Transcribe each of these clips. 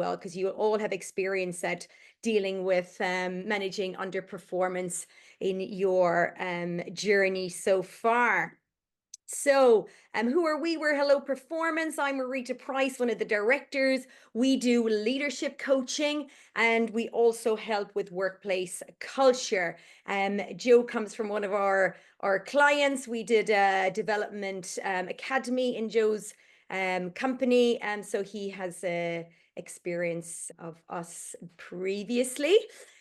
well, because you all have experience at dealing with managing underperformance in your journey so far. So, who are we? We're Hello Performance. I'm Marita Price, one of the directors. We do leadership coaching and we also help with workplace culture. Joe comes from one of our clients. We did a development academy in Joe's company, and so he has experience of us previously.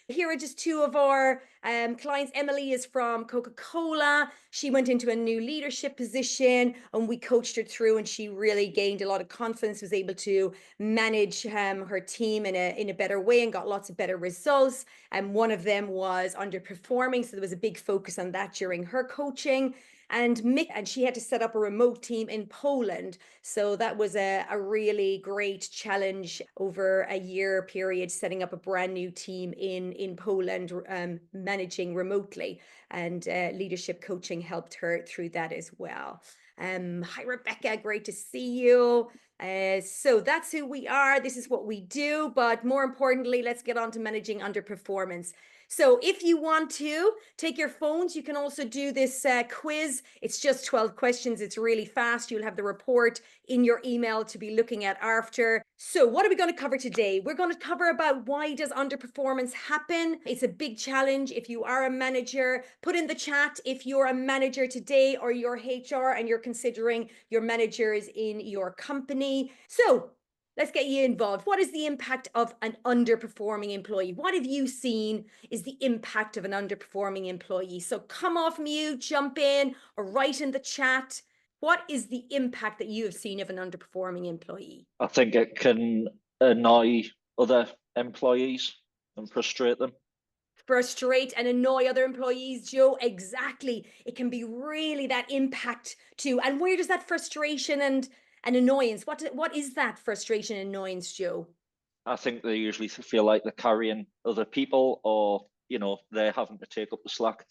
Here are just two of our clients. Emily is from Coca-Cola. She went into a new leadership position and we coached her through, and she really gained a lot of confidence, was able to manage her team in a better way and got lots of better results. And one of them was underperforming. So there was a big focus on that during her coaching. And she had to set up a remote team in Poland. So that was a really great challenge over a year period, setting up a brand new team in Poland, managing remotely. And leadership coaching helped her through that as well. Hi, Rebecca, great to see you. So that's who we are. This is what we do. But more importantly, let's get on to managing underperformance. So if you want to take your phones, you can also do this quiz. It's just 12 questions. It's really fast. You'll have the report in your email to be looking at after. So what are we going to cover today? We're going to cover about why does underperformance happen? It's a big challenge. If you are a manager, put in the chat if you're a manager today or you're HR and you're considering your managers in your company. So let's get you involved. What is the impact of an underperforming employee? What have you seen is the impact of an underperforming employee? So come off mute, jump in, or write in the chat. What is the impact that you have seen of an underperforming employee? I think it can annoy other employees and frustrate them. Frustrate and annoy other employees, Joe. Exactly. It can be really that impact too. And where does that frustration and annoyance, what is that frustration and annoyance, Joe? I think they usually feel like they're carrying other people, or they're having to take up the slack.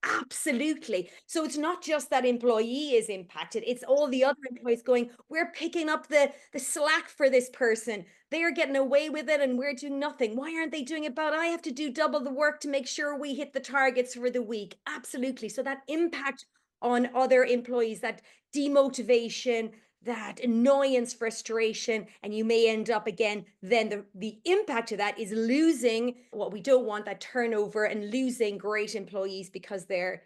Absolutely. So it's not just that employee is impacted, it's all the other employees going, we're picking up the slack for this person. They're getting away with it and we're doing nothing. Why aren't they doing it? But I have to do double the work to make sure we hit the targets for the week. Absolutely. So that impact on other employees, that demotivation, that annoyance, frustration, and you may end up again, then the impact of that is losing what we don't want, that turnover, and losing great employees because they're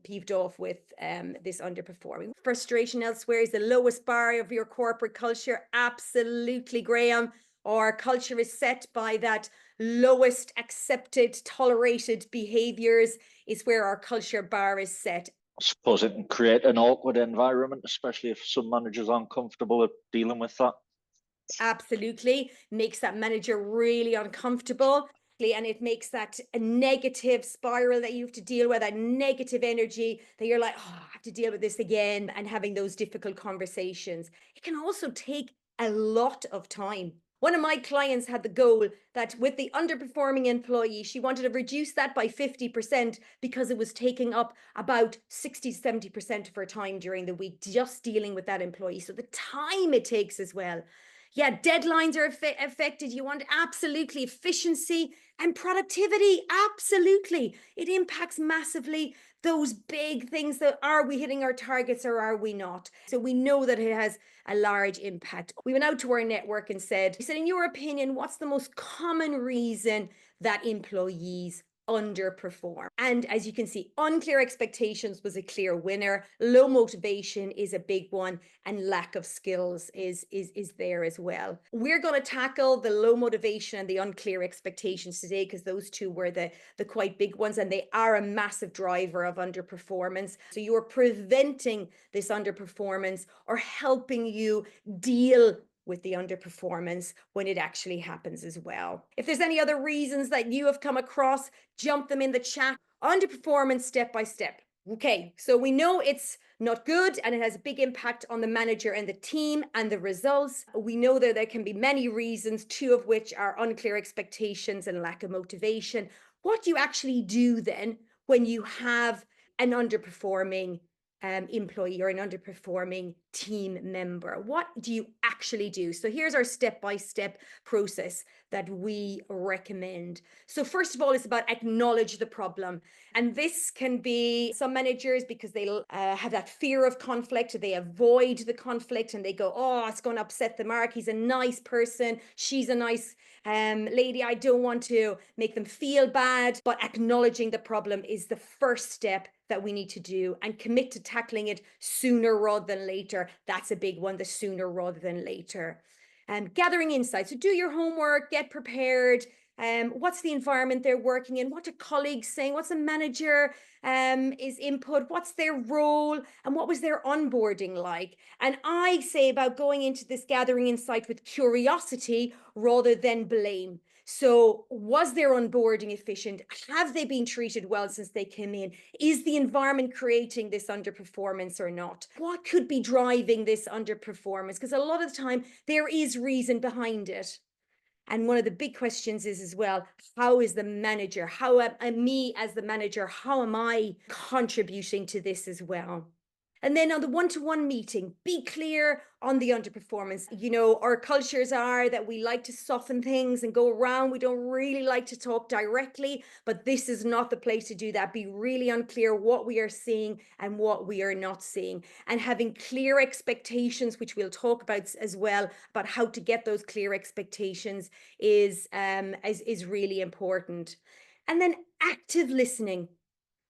peeved off with this underperforming. Frustration elsewhere is the lowest bar of your corporate culture. Absolutely, Graham. Our culture is set by that lowest accepted, tolerated behaviors is where our culture bar is set. I suppose it can create an awkward environment, especially if some managers aren't comfortable with dealing with that. Absolutely. Makes that manager really uncomfortable. And it makes that a negative spiral that you have to deal with, that negative energy that you're like, oh, I have to deal with this again, and having those difficult conversations. It can also take a lot of time. One of my clients had the goal that with the underperforming employee, she wanted to reduce that by 50% because it was taking up about 60 to 70% of her time during the week, just dealing with that employee. So the time it takes as well. Yeah, deadlines are affected. You want absolutely efficiency and productivity. Absolutely. It impacts massively those big things that are we hitting our targets or are we not? So we know that it has a large impact. We went out to our network and said, in your opinion, what's the most common reason that employees underperform? And as you can see, unclear expectations was a clear winner. Low motivation is a big one, and lack of skills is there as well. We're going to tackle the low motivation and the unclear expectations today because those two were the quite big ones, and they are a massive driver of underperformance. So you're preventing this underperformance or helping you deal with the underperformance when it actually happens as well. If there's any other reasons that you have come across, jump them in the chat. Underperformance step by step. Okay, so we know it's not good and it has a big impact on the manager and the team and the results. We know that there can be many reasons, two of which are unclear expectations and lack of motivation. What do you actually do then when you have an underperforming employee or an underperforming team member? What do you actually do? So here's our step-by-step process that we recommend. So first of all, it's about acknowledge the problem. And this can be some managers, because they have that fear of conflict, they avoid the conflict and they go, oh, it's going to upset the Mark. He's a nice person. She's a nice lady. I don't want to make them feel bad. But acknowledging the problem is the first step that we need to do, and commit to tackling it sooner rather than later. That's a big one, the sooner rather than later. Gathering insights. So do your homework, get prepared. What's the environment they're working in? What are colleagues saying? What's the manager is input? What's their role? And what was their onboarding like? And I say about going into this gathering insight with curiosity rather than blame. So was their onboarding efficient? Have they been treated well since they came in? Is the environment creating this underperformance or not? What could be driving this underperformance? Because a lot of the time there is reason behind it. And one of the big questions is as well, how is the manager? How am me as the manager? How am I contributing to this as well? And then on the one-to-one meeting, be clear on the underperformance. You know, our cultures are that we like to soften things and go around. We don't really like to talk directly, but this is not the place to do that. Be really unclear what we are seeing and what we are not seeing. And having clear expectations, which we'll talk about as well, about how to get those clear expectations is really important. And then active listening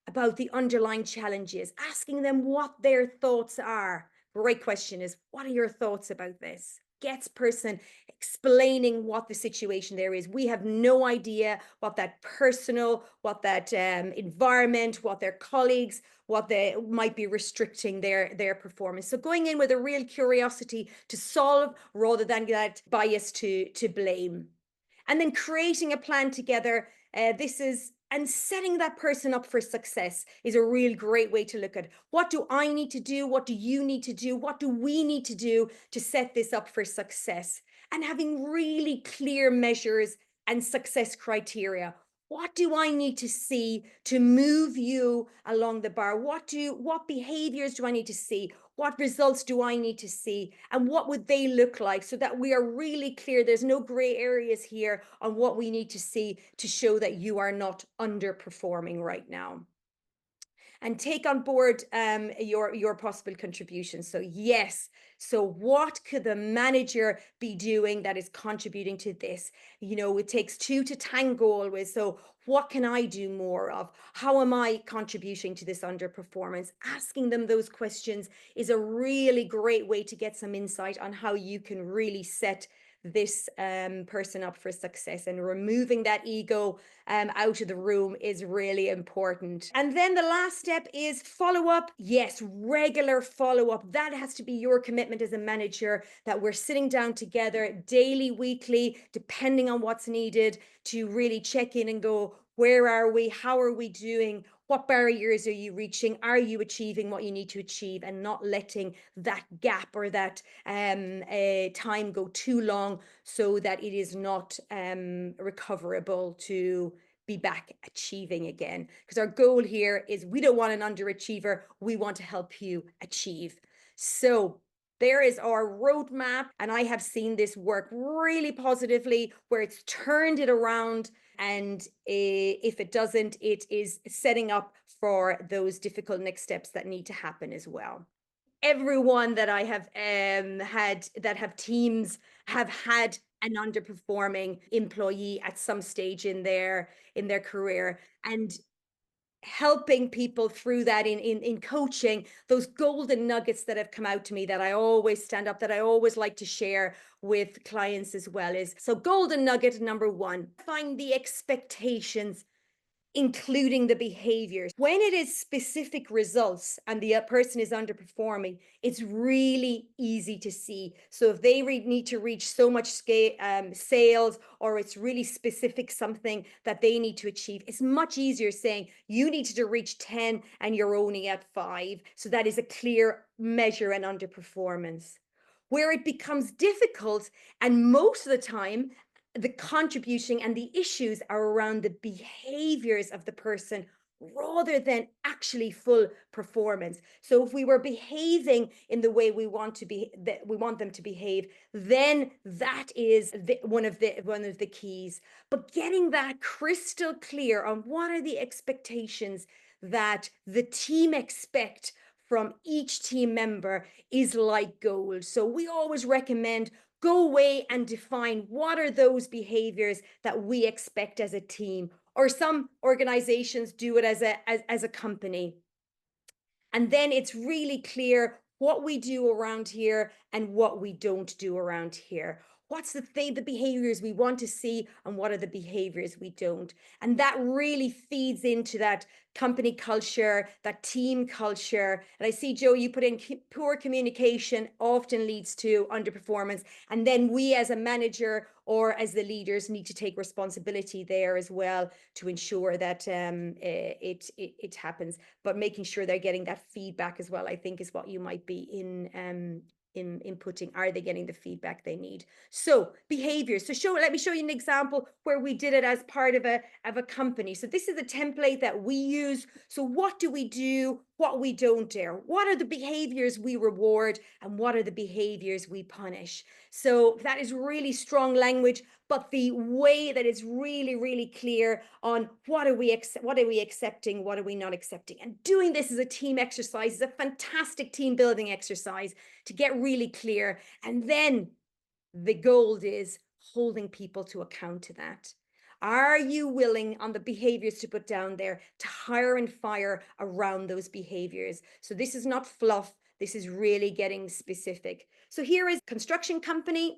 about the underlying challenges, asking them what their thoughts are. Great question is, what are your thoughts about this? Gets person explaining what the situation there is. We have no idea what that personal, what that environment, what their colleagues, what they might be restricting their performance. So going in with a real curiosity to solve rather than that bias to blame. And then creating a plan together. And setting that person up for success is a real great way to look at what do I need to do? What do you need to do? What do we need to do to set this up for success? And having really clear measures and success criteria. What do I need to see to move you along the bar? What behaviors do I need to see? What results do I need to see? And what would they look like, so that we are really clear? There's no gray areas here on what we need to see to show that you are not underperforming right now. And take on board your possible contributions. So yes, so what could the manager be doing that is contributing to this? You know, it takes two to tango always. So what can I do more of? How am I contributing to this underperformance? Asking them those questions is a really great way to get some insight on how you can really set this person up for success. And removing that ego out of the room is really important. And then the last step is follow up. Yes, regular follow up. That has to be your commitment as a manager, that we're sitting down together daily, weekly, depending on what's needed, to really check in and go, where are we? How are we doing? What barriers are you reaching? Are you achieving what you need to achieve? And not letting that gap or that time go too long, so that it is not recoverable to be back achieving again. Because our goal here is, we don't want an underachiever. We want to help you achieve. So there is our roadmap, and I have seen this work really positively, where it's turned it around. And if it doesn't, it is setting up for those difficult next steps that need to happen as well. Everyone that I have had that have teams have had an underperforming employee at some stage in their career, and helping people through that in coaching, those golden nuggets that have come out to me that I always stand up, that I always like to share with clients as well, is, so golden nugget number one, find the expectations, including the behaviors. When it is specific results and the person is underperforming, it's really easy to see. So if they need to reach so much sales, or it's really specific something that they need to achieve, it's much easier saying you need to reach 10 and you're only at 5. So that is a clear measure and underperformance. Where it becomes difficult, and most of the time the contribution and the issues are around the behaviors of the person rather than actually full performance. So if we were behaving in the way we want to be, that we want them to behave, then that is one of the keys. But getting that crystal clear on what are the expectations that the team expect from each team member is like gold. So we always recommend go away and define what are those behaviors that we expect as a team, or some organizations do it as a company. And then it's really clear what we do around here and what we don't do around here. What's the behaviors we want to see and what are the behaviors we don't? And that really feeds into that company culture, that team culture. And I see, Joe, you put in poor communication often leads to underperformance. And then we as a manager or as the leaders need to take responsibility there as well to ensure that it happens. But making sure they're getting that feedback as well, I think, is what you might be in inputting. Are they getting the feedback they need? So behaviors. So let me show you an example where we did it as part of a company. So this is a template that we use. So what do we do? What we don't dare? What are the behaviors we reward? And what are the behaviors we punish? So that is really strong language, but the way that it's really, really clear on what are we accepting, what are we not accepting. And doing this as a team exercise is a fantastic team building exercise to get really clear. And then the gold is holding people to account to that. Are you willing on the behaviors to put down there to hire and fire around those behaviors? So this is not fluff. This is really getting specific. So here is a construction company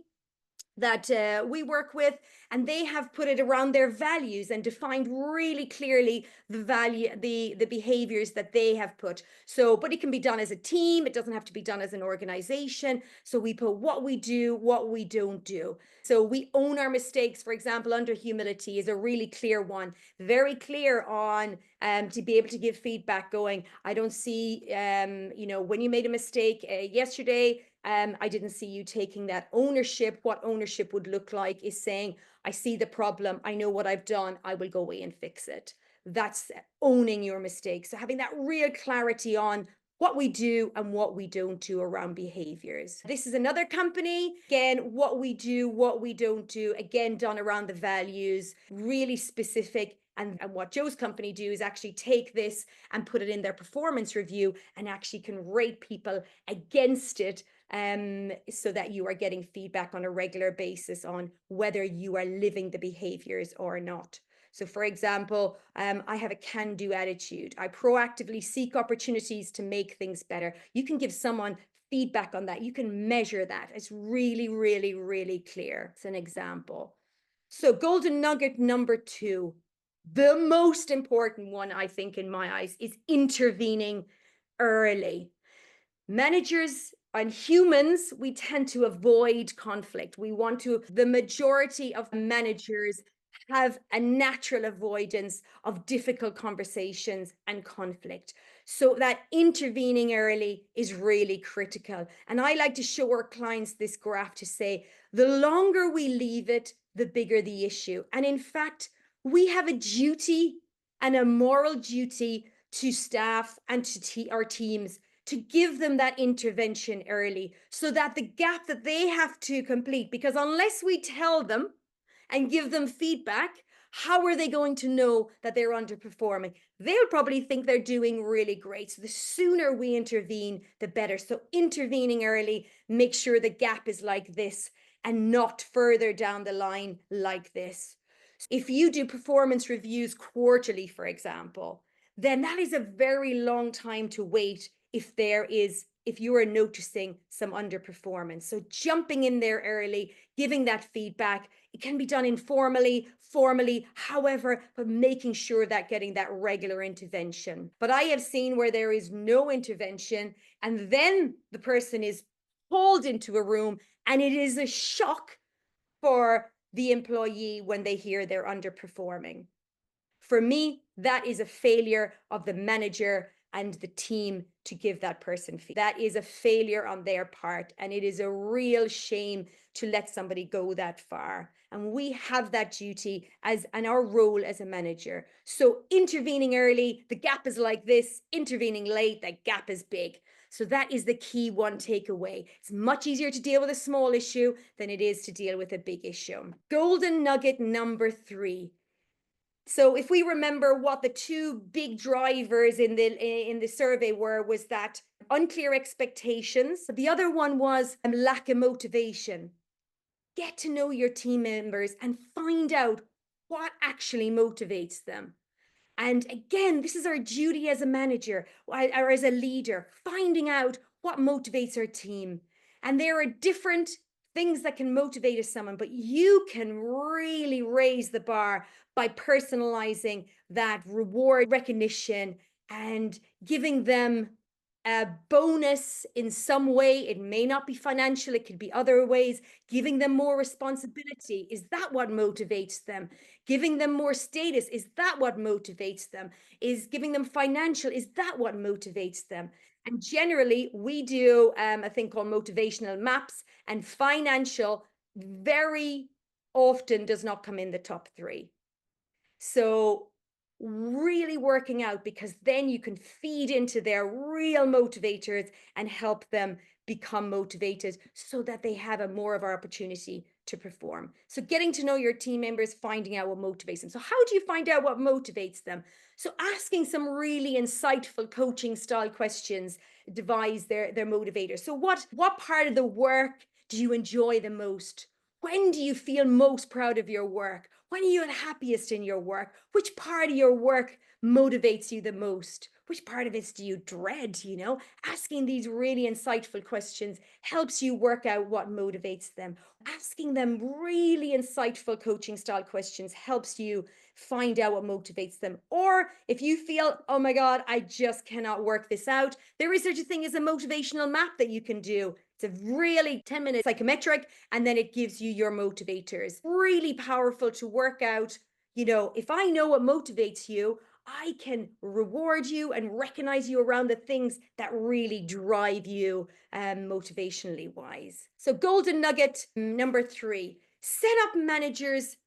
that we work with, and they have put it around their values and defined really clearly the value, the behaviors that they have put. So, but it can be done as a team. It doesn't have to be done as an organization. So we put what we do, what we don't do. So we own our mistakes. For example, under humility is a really clear one, very clear on to be able to give feedback going, I don't see, when you made a mistake yesterday, I didn't see you taking that ownership. What ownership would look like is saying, I see the problem. I know what I've done. I will go away and fix it. That's owning your mistakes. So having that real clarity on what we do and what we don't do around behaviors. This is another company. Again, what we do, what we don't do, again, done around the values, really specific. And what Joe's company do is actually take this and put it in their performance review and actually can rate people against it, so that you are getting feedback on a regular basis on whether you are living the behaviors or not. So for example, I have a can-do attitude. I proactively seek opportunities to make things better. You can give someone feedback on that. You can measure that. It's really, really, really clear. It's an example. So golden nugget number 2, the most important one, I think, in my eyes, is intervening early. Managers and humans, we tend to avoid conflict. The majority of managers have a natural avoidance of difficult conversations and conflict. So that intervening early is really critical. And I like to show our clients this graph to say, the longer we leave it, the bigger the issue. And in fact, we have a duty and a moral duty to staff and to our teams to give them that intervention early so that the gap that they have to complete, because unless we tell them and give them feedback, how are they going to know that they're underperforming? They'll probably think they're doing really great. So the sooner we intervene, the better. So intervening early, make sure the gap is like this and not further down the line like this. If you do performance reviews quarterly, for example, then that is a very long time to wait if you are noticing some underperformance. So jumping in there early, giving that feedback, it can be done informally, formally, however, but making sure that getting that regular intervention. But I have seen where there is no intervention and then the person is pulled into a room and it is a shock for the employee when they hear they're underperforming. For me, that is a failure of the manager and the team to give that person feedback. That is a failure on their part, and it is a real shame to let somebody go that far. And we have that duty and our role as a manager. So intervening early, the gap is like this. Intervening late, the gap is big. So that is the key one takeaway. It's much easier to deal with a small issue than it is to deal with a big issue. Golden nugget number 3. So if we remember what the two big drivers in the survey was that unclear expectations. The other one was lack of motivation. Get to know your team members and find out what actually motivates them. And again, this is our duty as a manager or as a leader, finding out what motivates our team. And there are different things that can motivate someone, but you can really raise the bar by personalizing that reward recognition and giving them a bonus in some way. It may not be financial, it could be other ways. Giving them more responsibility, is that what motivates them? Giving them more status, is that what motivates them? Is giving them financial, is that what motivates them? And generally, we do a thing called motivational maps, and financial very often does not come in the top 3. So really working out, because then you can feed into their real motivators and help them become motivated so that they have a more of an opportunity to perform. So getting to know your team members, finding out what motivates them. So how do you find out what motivates them? So asking some really insightful coaching style questions devise their motivators. So what part of the work do you enjoy the most? When do you feel most proud of your work? When are you happiest in your work? Which part of your work motivates you the most? Which part of it do you dread? Asking these really insightful questions helps you work out what motivates them. Asking them really insightful coaching style questions helps you find out what motivates them. Or if you feel, oh my God, I just cannot work this out, there is such a thing as a motivational map that you can do. It's a really 10-minute psychometric, and then it gives you your motivators. Really powerful to work out. If I know what motivates you, I can reward you and recognize you around the things that really drive you motivationally wise. So golden nugget number 3, set up managers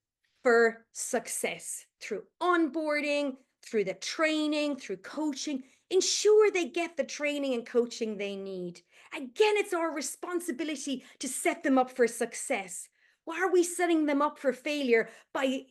for success through onboarding, through the training, through coaching. Ensure they get the training and coaching they need. Again, it's our responsibility to set them up for success. Why are we setting them up for failure by,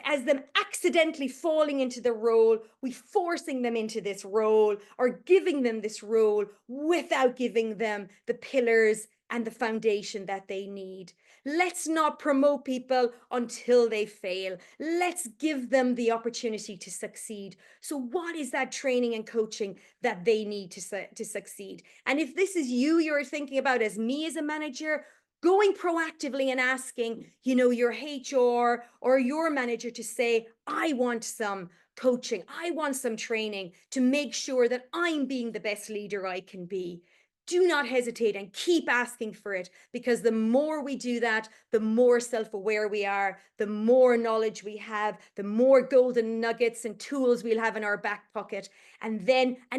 as them accidentally falling into the role, we forcing them into this role or giving them this role without giving them the pillars and the foundation that they need. Let's not promote people until they fail. Let's give them the opportunity to succeed. So what is that training and coaching that they need to succeed? And if this is you're thinking about as me as a manager, going proactively and asking, your HR or your manager to say, I want some coaching, I want some training to make sure that I'm being the best leader I can be. Do not hesitate and keep asking for it, because the more we do that, the more self-aware we are, the more knowledge we have, the more golden nuggets and tools we'll have in our back pocket. And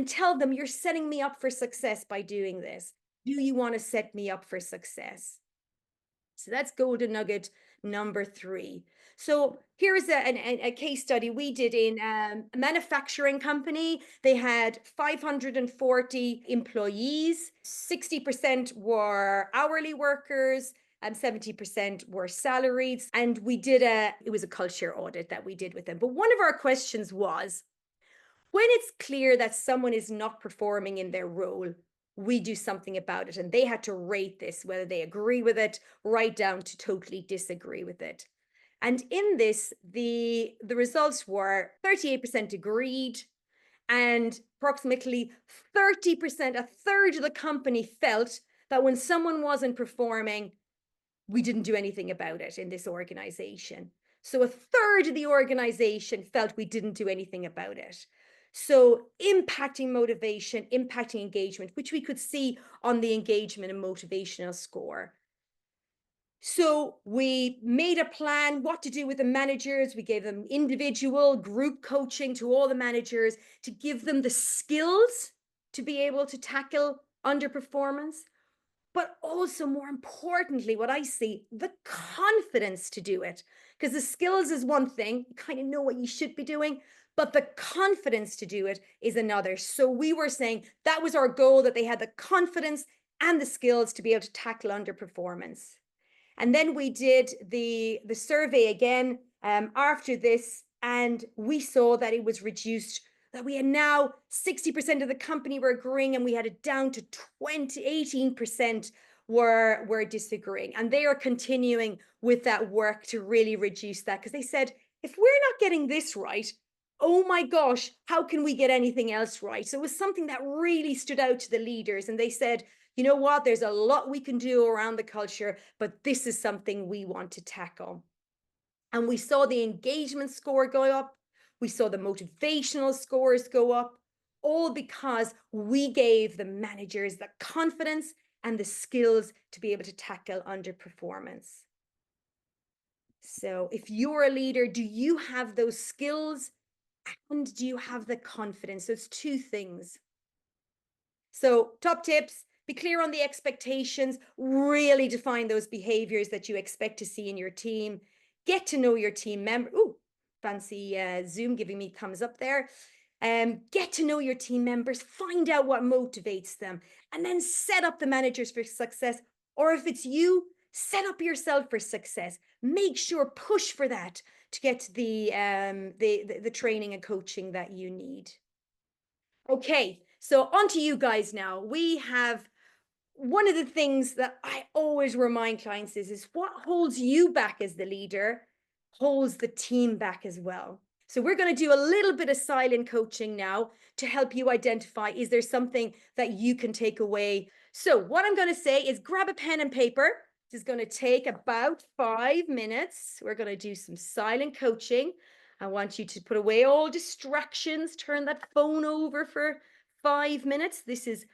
tell them, you're setting me up for success by doing this. Do you want to set me up for success? So that's golden nugget number 3. So here's a case study we did in a manufacturing company. They had 540 employees. 60% were hourly workers and 70% were salaried. And it was a culture audit that we did with them. But one of our questions was, when it's clear that someone is not performing in their role, we do something about it. And they had to rate this, whether they agree with it, right down to totally disagree with it. And in this, the results were 38% agreed, and approximately 30%, a third of the company, felt that when someone wasn't performing, we didn't do anything about it in this organization. So a third of the organization felt we didn't do anything about it. So impacting motivation, impacting engagement, which we could see on the engagement and motivational score. So we made a plan what to do with the managers. We gave them individual group coaching to all the managers to give them the skills to be able to tackle underperformance, but also more importantly, what I see, the confidence to do it. Because the skills is one thing, you kind of know what you should be doing, but the confidence to do it is another. So we were saying that was our goal, that they had the confidence and the skills to be able to tackle underperformance. And then we did the survey again after this, and we saw that it was reduced, that we had now 60% of the company were agreeing, and we had it down to 18% were disagreeing. And they are continuing with that work to really reduce that, because they said, if we're not getting this right, oh my gosh, how can we get anything else right? So it was something that really stood out to the leaders, and they said, you know what, there's a lot we can do around the culture, but this is something we want to tackle. And we saw the engagement score go up. We saw the motivational scores go up, all because we gave the managers the confidence and the skills to be able to tackle underperformance. So if you're a leader, do you have those skills and do you have the confidence? So it's two things. So top tips, be clear on the expectations, really define those behaviors that you expect to see in your team. Get to know your team member. Ooh, fancy Zoom giving me thumbs up there. Get to know your team members, find out what motivates them, and then set up the managers for success. Or if it's you, set up yourself for success. Make sure, push for that to get the training and coaching that you need. Okay, so on to you guys now. We have one of the things that I always remind clients is what holds you back as the leader holds the team back as well. So we're going to do a little bit of silent coaching now to help you identify, is there something that you can take away? So what I'm going to say is grab a pen and paper. This is going to take about 5 minutes. We're going to do some silent coaching. I want you to put away all distractions, turn that phone over for 5 minutes. This is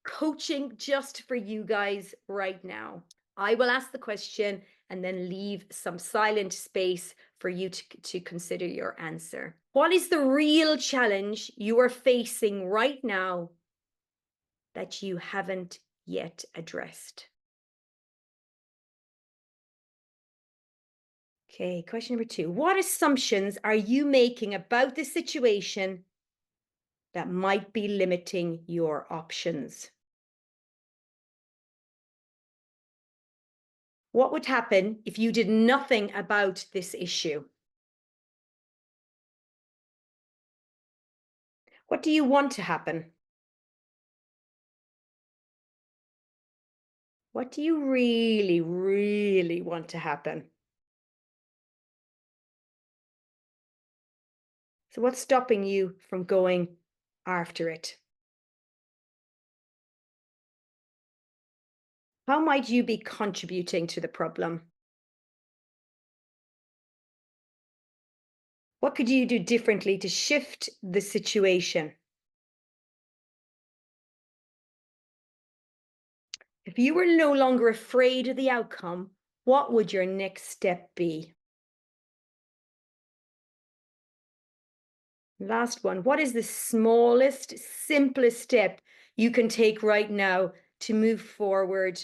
coaching just for you guys right now. I will ask the question and then leave some silent space for you to consider your answer. What is the real challenge you are facing right now that you haven't yet addressed? Okay, question number 2. What assumptions are you making about the situation that might be limiting your options? What would happen if you did nothing about this issue? What do you want to happen? What do you really, really want to happen? So what's stopping you from going after it? How might you be contributing to the problem? What could you do differently to shift the situation? If you were no longer afraid of the outcome, what would your next step be? Last one, what is the smallest, simplest step you can take right now to move forward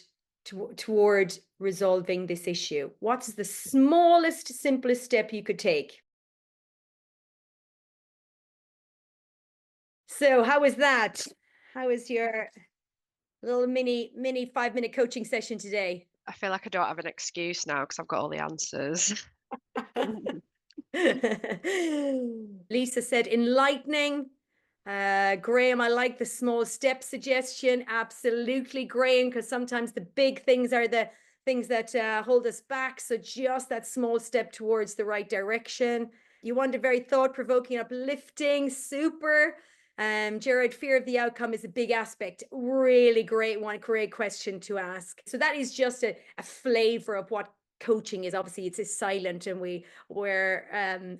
toward resolving this issue? What's the smallest, simplest step you could take? So how was that? How was your little mini 5-minute coaching session today? I feel like I don't have an excuse now because I've got all the answers. Lisa said enlightening. Graham, I like the small step suggestion. Absolutely, Graham, because sometimes the big things are the things that hold us back. So just that small step towards the right direction. You want a very thought-provoking, uplifting, super. Jared, fear of the outcome is a big aspect. Really great one, great question to ask. So that is just a flavor of what coaching is obviously it's a silent and we're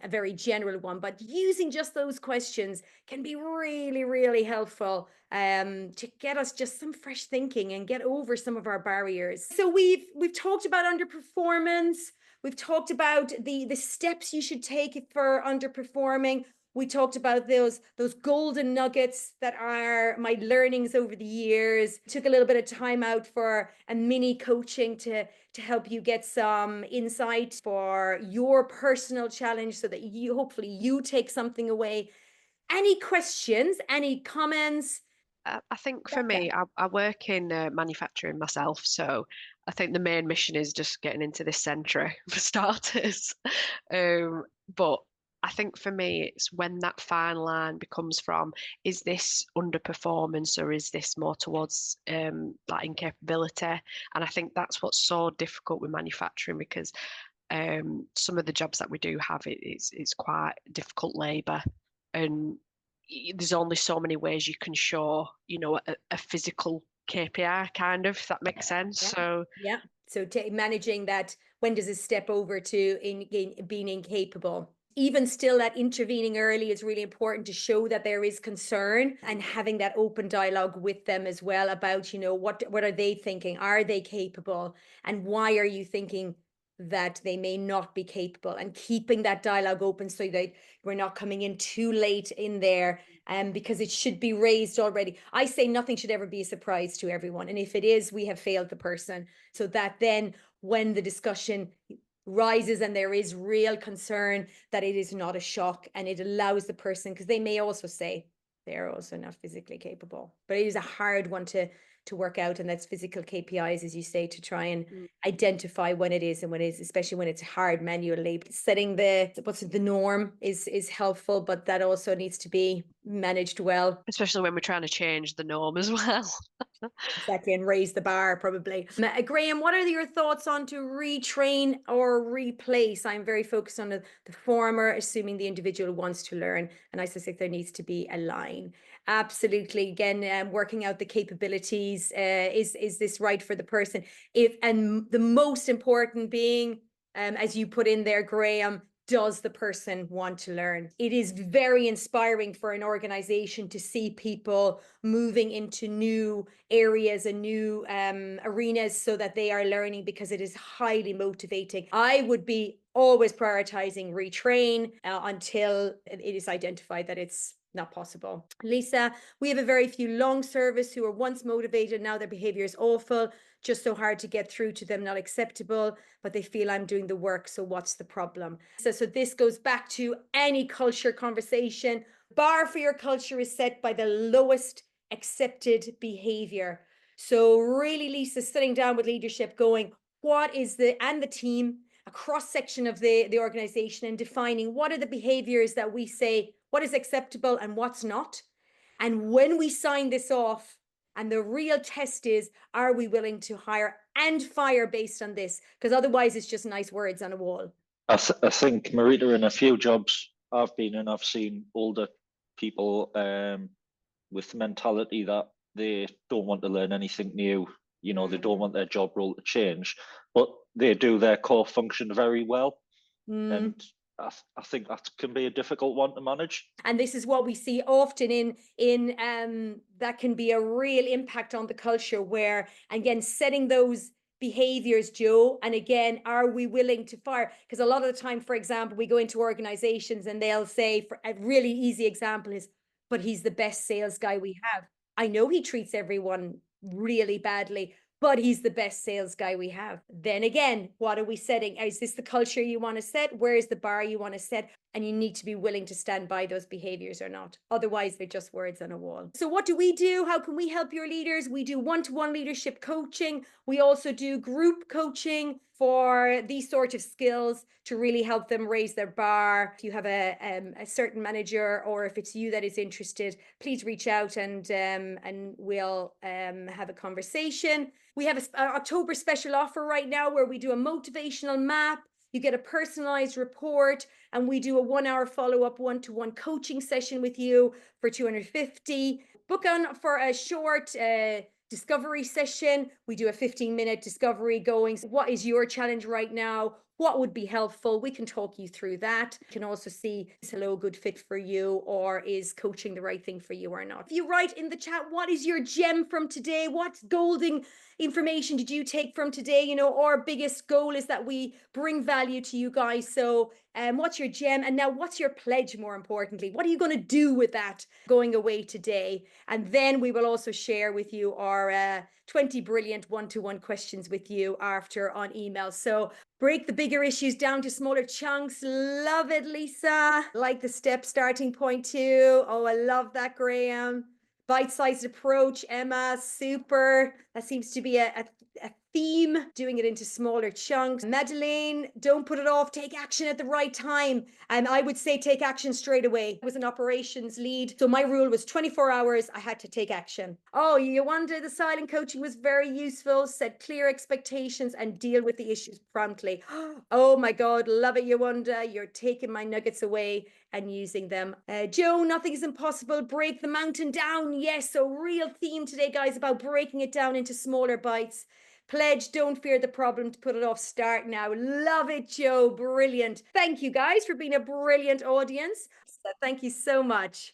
a very general one, but using just those questions can be really, really helpful to get us just some fresh thinking and get over some of our barriers. So we've talked about underperformance. We've talked about the steps you should take for underperforming. We talked about those golden nuggets that are my learnings over the years. Took a little bit of time out for a mini coaching to help you get some insight for your personal challenge so that you hopefully you take something away. Any questions, any comments? I think for me, I work in manufacturing myself, so I think the main mission is just getting into this century for starters. But I think for me, it's when that fine line becomes from, is this underperformance or is this more towards like incapability? And I think that's what's so difficult with manufacturing because some of the jobs that we do have, it's quite difficult labour, and there's only so many ways you can show, a physical KPI, kind of, if that makes sense. Yeah. So Yeah. So managing that, when does it step over to being incapable? Even still, that intervening early is really important to show that there is concern and having that open dialogue with them as well about, what are they thinking? Are they capable? And why are you thinking that they may not be capable? And keeping that dialogue open so that we're not coming in too late in there, because it should be raised already. I say nothing should ever be a surprise to everyone. And if it is, we have failed the person. So that then when the discussion rises and there is real concern, that it is not a shock and it allows the person, because they may also say they're also not physically capable. But it is a hard one to work out, and that's physical KPIs, as you say, to try and identify when it is and when it is, especially when it's hard manual labor. Setting the norm is helpful, but that also needs to be managed well. especially when we're trying to change the norm as well. Exactly, and raise the bar probably. Graham, what are your thoughts on to retrain or replace? I'm very focused on the former, assuming the individual wants to learn, and I suspect there needs to be a line. Absolutely. Again, working out the capabilities. Is this right for the person? And the most important being, as you put in there, Graham, does the person want to learn? It is very inspiring for an organization to see people moving into new areas and new arenas so that they are learning, because it is highly motivating. I would be always prioritizing retrain until it is identified that it's not possible. Lisa, we have a very few long service who were once motivated, now their behavior is awful, just so hard to get through to them, not acceptable, but they feel I'm doing the work, so what's the problem? So this goes back to any culture conversation. Bar for your culture is set by the lowest accepted behavior. So really, Lisa, sitting down with leadership going, what is the team, a cross section of the organization, and defining what are the behaviors that we say, what is acceptable and what's not. And when we sign this off, and the real test is, are we willing to hire and fire based on this? Because otherwise it's just nice words on a wall. I think, Marita, in a few jobs I've been in, I've seen older people with the mentality that they don't want to learn anything new. They don't want their job role to change, but they do their core function very well. And I think that can be a difficult one to manage. And this is what we see often in that can be a real impact on the culture, where, again, setting those behaviors, Joe, and again, are we willing to fire? Because a lot of the time, for example, we go into organizations and they'll say, for a really easy example is, but he's the best sales guy we have. I know he treats everyone really badly, but he's the best sales guy we have. Then again, what are we setting? Is this the culture you want to set? Where is the bar you want to set? And you need to be willing to stand by those behaviors or not. Otherwise, they're just words on a wall. So what do we do? How can we help your leaders? We do one-to-one leadership coaching. We also do group coaching for these sort of skills to really help them raise their bar. If you have a certain manager, or if it's you that is interested, please reach out and we'll have a conversation. We have an October special offer right now where we do a motivational map. You get a personalized report, and we do a 1-hour follow-up one-to-one coaching session with you for $250. Book on for a short discovery session. We do a 15-minute discovery going, what is your challenge right now? What would be helpful? We can talk you through that. You can also see, is hello a good fit for you, or is coaching the right thing for you or not? If you write in the chat, what is your gem from today? What golden information did you take from today? You know, our biggest goal is that we bring value to you guys. So what's your gem? And now what's your pledge, more importantly? What are you going to do with that going away today? And then we will also share with you our 20 brilliant one-to-one questions with you after on email. So break the bigger issues down to smaller chunks. Love it, Lisa. Like the step starting point too. Oh, I love that, Graham. Bite-sized approach, Emma, super. That seems to be a theme, doing it into smaller chunks. Madeleine, don't put it off, take action at the right time. And I would say take action straight away. I was an operations lead, so my rule was 24 hours, I had to take action. Oh, Yawanda, the silent coaching was very useful, set clear expectations and deal with the issues promptly. Oh my God, love it, Yawanda. You're taking my nuggets away and using them. Joe, nothing is impossible. Break the mountain down. Yes, so real theme today, guys, about breaking it down into smaller bites. Pledge, don't fear the problem, to put it off, start now. Love it, Joe. Brilliant. Thank you, guys, for being a brilliant audience. Thank you so much.